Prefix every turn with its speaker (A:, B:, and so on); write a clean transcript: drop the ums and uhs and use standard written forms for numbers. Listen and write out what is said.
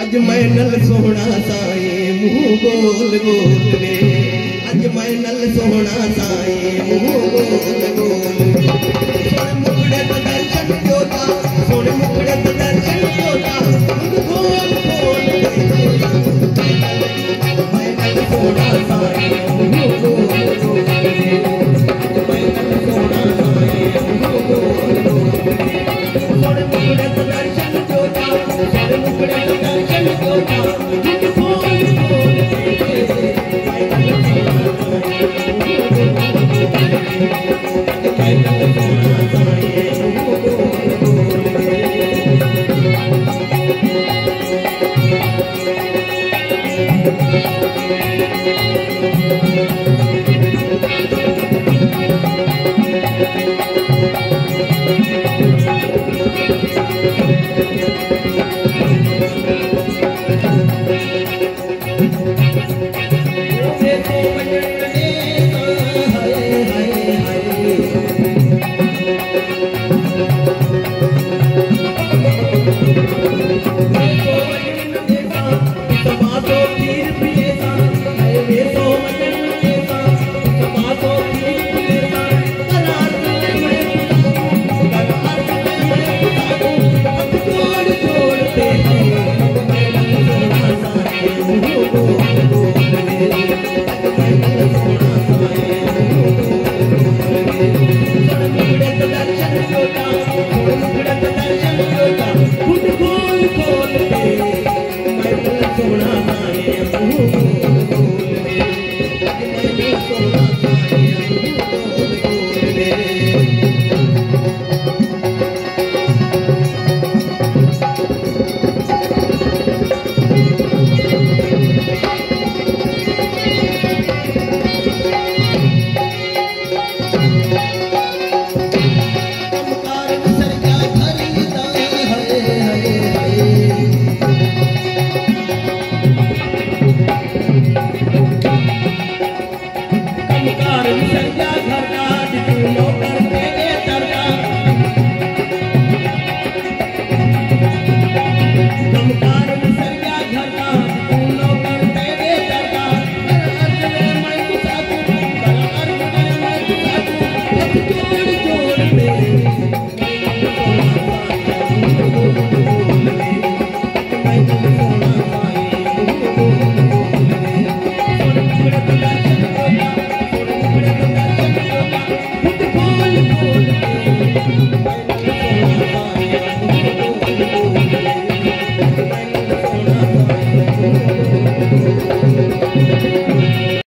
A: अज मैं नल सोहना साए मुँह बोल बोल वे अज मैं नल सोहना साए मुँह बोल बोल सोने मुकड़े तो दर्शन जोता सोने मुकड़े तो दर्शन जोता बोल बोल मैं नल सोहना साए मुँह बोल बोल वे अज मैं नल सोहना साए मुँह बोल बोल सोने मुकड़े तो दर्शन जोता सोने मुकड़े तो दर्शन जोता बोल बोल मैं नल सोहना साए मुँह बोल बोल